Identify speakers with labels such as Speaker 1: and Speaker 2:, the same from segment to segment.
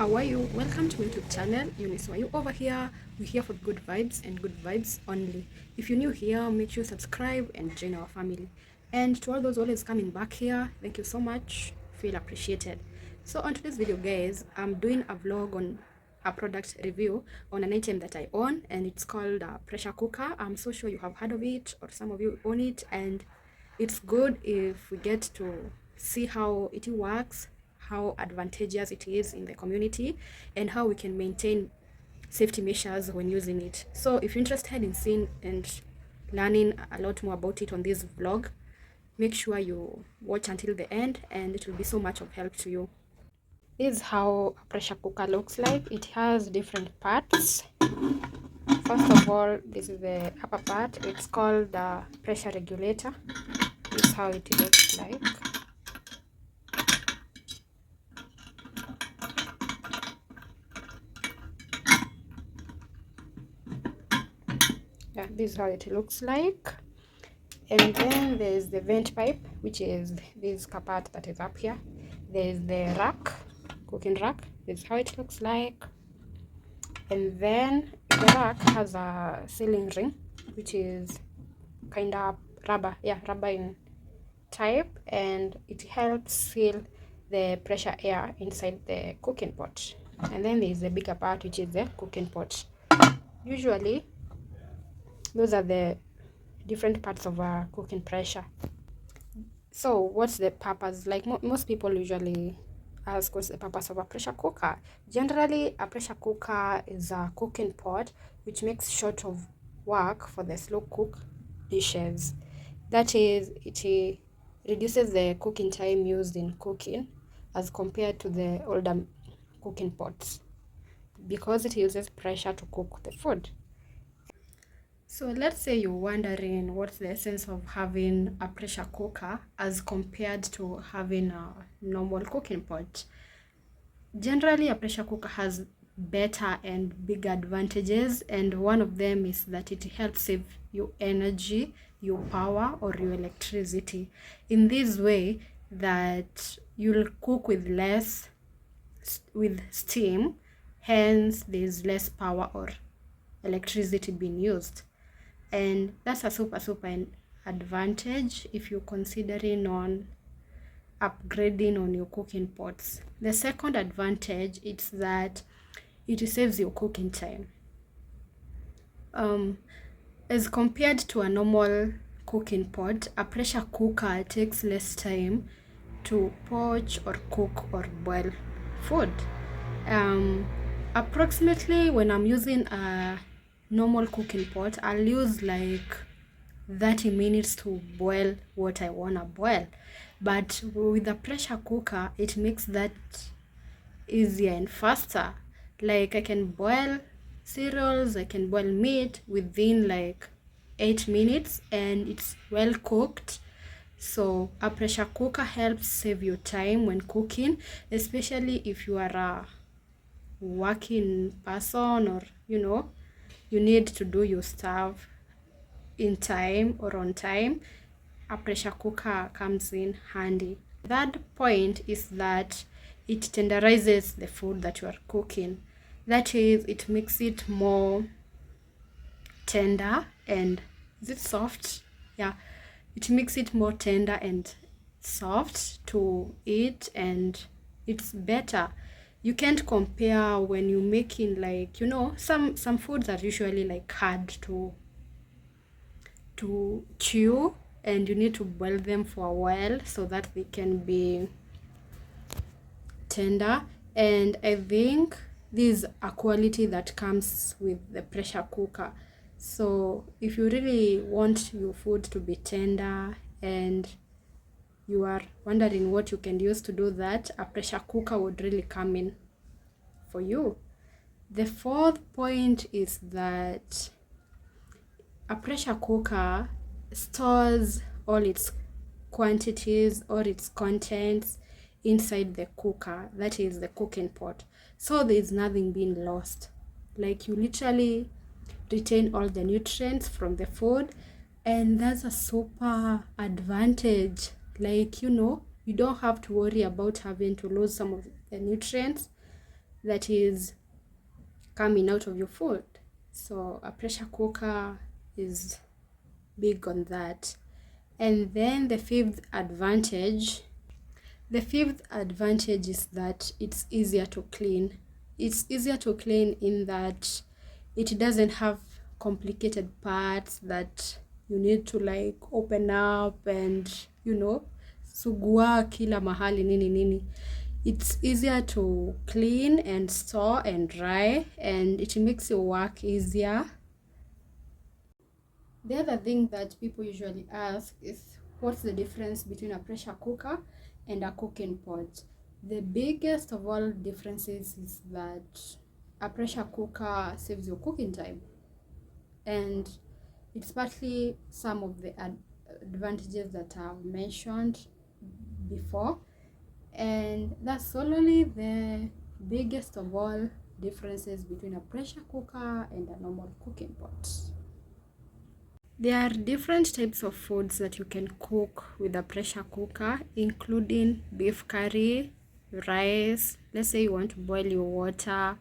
Speaker 1: How are you? Welcome to my YouTube channel. Eunice, why you over here? We're here for good vibes and good vibes only. If you're new here, make sure you subscribe and join our family. And to all those always coming back here, thank you so much. Feel appreciated. So on today's video, guys, I'm doing a vlog on a product review on an item that I own, and it's called a pressure cooker. I'm so sure you have heard of it, or some of you own it, and it's good if we get to see how it works, how advantageous it is in the community, and how we can maintain safety measures when using it. So if you're interested in seeing and learning a lot more about it on this vlog, make sure you watch until the end, and it will be so much of help to you. This is how a pressure cooker looks like. It has different parts. First of all, this is the upper part. It's called the pressure regulator. This is how it looks like. Yeah, this is how it looks like. And then there's the vent pipe, which is this part that is up here. There's the rack, cooking rack. This is how it looks like. And then the rack has a sealing ring, which is kind of rubber, rubber in type, and it helps seal the pressure air inside the cooking pot. And then there's the bigger part, which is the cooking pot. Usually those are the different parts of a cooking pressure. So what's the purpose? Like most people usually ask, what's the purpose of a pressure cooker? Generally, a pressure cooker is a cooking pot which makes short of work for the slow cook dishes. That is, it reduces the cooking time used in cooking as compared to the older cooking pots, because it uses pressure to cook the food. So let's say you're wondering what's the essence of having a pressure cooker as compared to having a normal cooking pot. Generally, a pressure cooker has better and big advantages, and one of them is that it helps save you energy, your power, or your electricity in this way that you'll cook with steam, hence there's less power or electricity being used. And that's a super advantage if you're considering on upgrading on your cooking pots. The second advantage is that it saves your cooking time. As compared to a normal cooking pot, a pressure cooker takes less time to poach or cook or boil food. Approximately, when I'm using a normal cooking pot, I'll use like 30 minutes to boil what I want to boil, but with a pressure cooker it makes that easier and faster. Like I can boil cereals, I can boil meat within like 8 minutes and it's well cooked. So a pressure cooker helps save your time when cooking, especially if you are a working person, or you need to do your stuff in time or on time. A pressure cooker comes in handy. Third point is that it tenderizes the food that you are cooking. That is, it makes it more tender and is it soft? Yeah, it makes it more tender and soft to eat, and it's better. You can't compare when you're making like some foods are usually like hard to chew, and you need to boil them for a while so that they can be tender. And I think this is a quality that comes with the pressure cooker. So if you really want your food to be tender and you are wondering what you can use to do that, a pressure cooker would really come in for you. The fourth point is that a pressure cooker stores all its quantities or its contents inside the cooker, that is the cooking pot, so there's nothing being lost. Like you literally retain all the nutrients from the food, and that's a super advantage. Like you don't have to worry about having to lose some of the nutrients that is coming out of your food. So a pressure cooker is big on that. And then the fifth advantage is that it's easier to clean. It's easier to clean in that it doesn't have complicated parts that you need to like open up and, you know, sugua kila mahali nini. It's easier to clean and store and dry, and it makes your work easier. The other thing that people usually ask is, what's the difference between a pressure cooker and a cooking pot? The biggest of all differences is that a pressure cooker saves your cooking time, and it's partly some of the advantages that I've mentioned before, and that's solely the biggest of all differences between a pressure cooker and a normal cooking pot. There are different types of foods that you can cook with a pressure cooker, including beef curry, rice. Let's say you want to boil your water,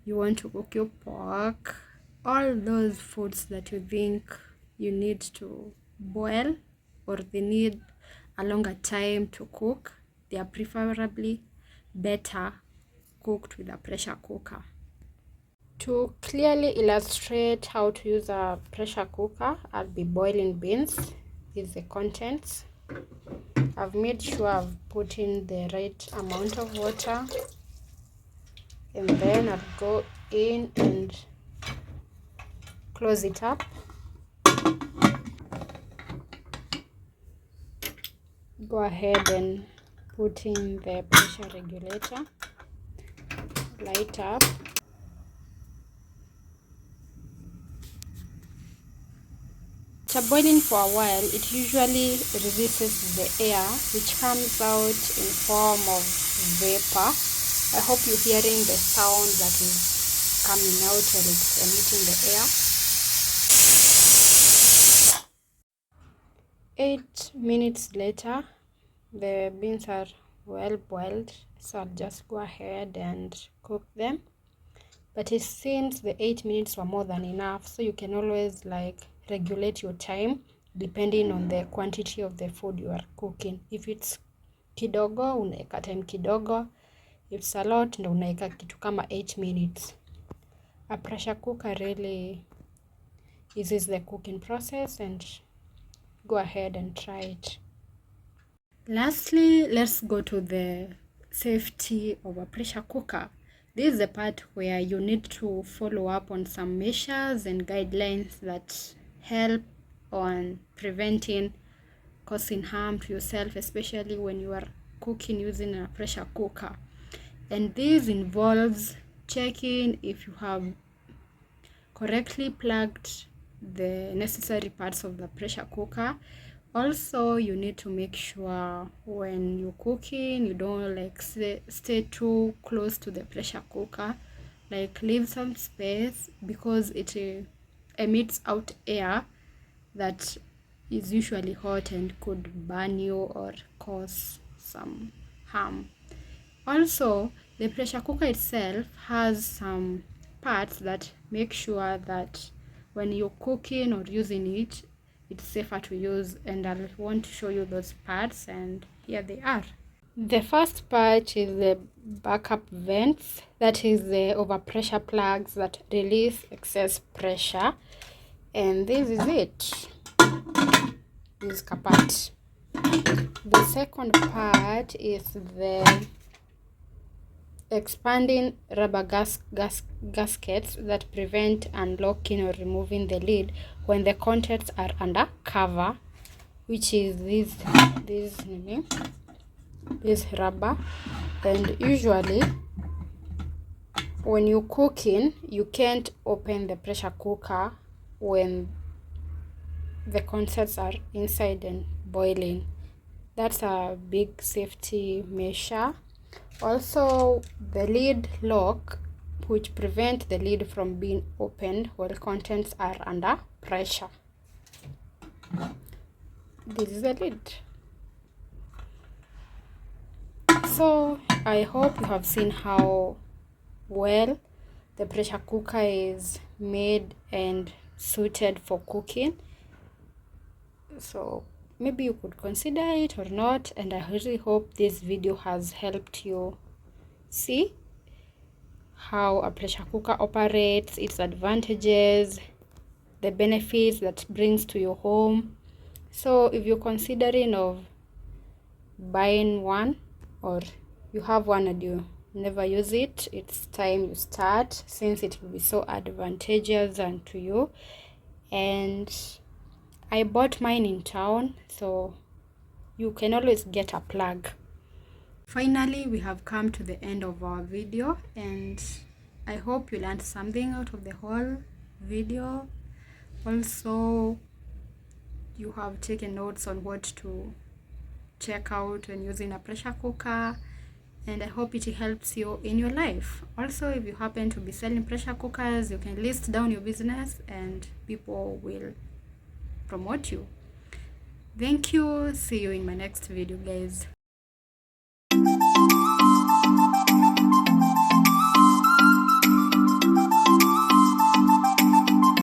Speaker 1: you want to cook your pork, all those foods that you think you need to boil or they need a longer time to cook, they are preferably better cooked with a pressure cooker. To clearly illustrate how to use a pressure cooker, I'll be boiling beans. These are the contents. I've made sure I've put in the right amount of water, and then I'll go in and close it up. Go ahead and put in the pressure regulator, light up. After boiling for a while, it usually releases the air, which comes out in form of vapor. I hope you're hearing the sound that is coming out when it's emitting the air. 8 minutes later, the beans are well boiled, so I'll just go ahead and cook them. But it seems the 8 minutes were more than enough, so you can always like regulate your time depending on the quantity of the food you are cooking. If it's kidogo, unaeka time kidogo. If it's a lot, ndo unaeka kitu kama 8 minutes. A pressure cooker really eases the cooking process, and go ahead and try it. Lastly, let's go to the safety of a pressure cooker. This is the part where you need to follow up on some measures and guidelines that help on preventing causing harm to yourself, especially when you are cooking using a pressure cooker. And this involves checking if you have correctly plugged the necessary parts of the pressure cooker. Also, you need to make sure when you're cooking, you don't like stay too close to the pressure cooker. Like leave some space, because it emits out air that is usually hot and could burn you or cause some harm. Also, the pressure cooker itself has some parts that make sure that when you're cooking or using it, it's safer to use, and I want to show you those parts, and here they are. The first part is the backup vents, that is the overpressure plugs that release excess pressure, and this is it. This part. The second part is the expanding rubber gaskets that prevent unlocking or removing the lid when the contents are under cover, which is this rubber. And usually when you're cooking, you can't open the pressure cooker when the contents are inside and boiling. That's a big safety measure. Also, the lid lock, which prevent the lid from being opened while contents are under pressure. This is the lid. So I hope you have seen how well. The pressure cooker is made and suited for cooking, so maybe you could consider it or not. And I really hope this video has helped you see how a pressure cooker operates, its advantages, the benefits that brings to your home. So if you're considering of buying one, or you have one and you never use it, it's time you start, since it will be so advantageous and to you. And I bought mine in town, so you can always get a plug. Finally, we have come to the end of our video, and I hope you learned something out of the whole video. Also, you have taken notes on what to check out when using a pressure cooker, and I hope it helps you in your life. Also, if you happen to be selling pressure cookers, you can list down your business and people will promote you. Thank you. See you in my next video, guys.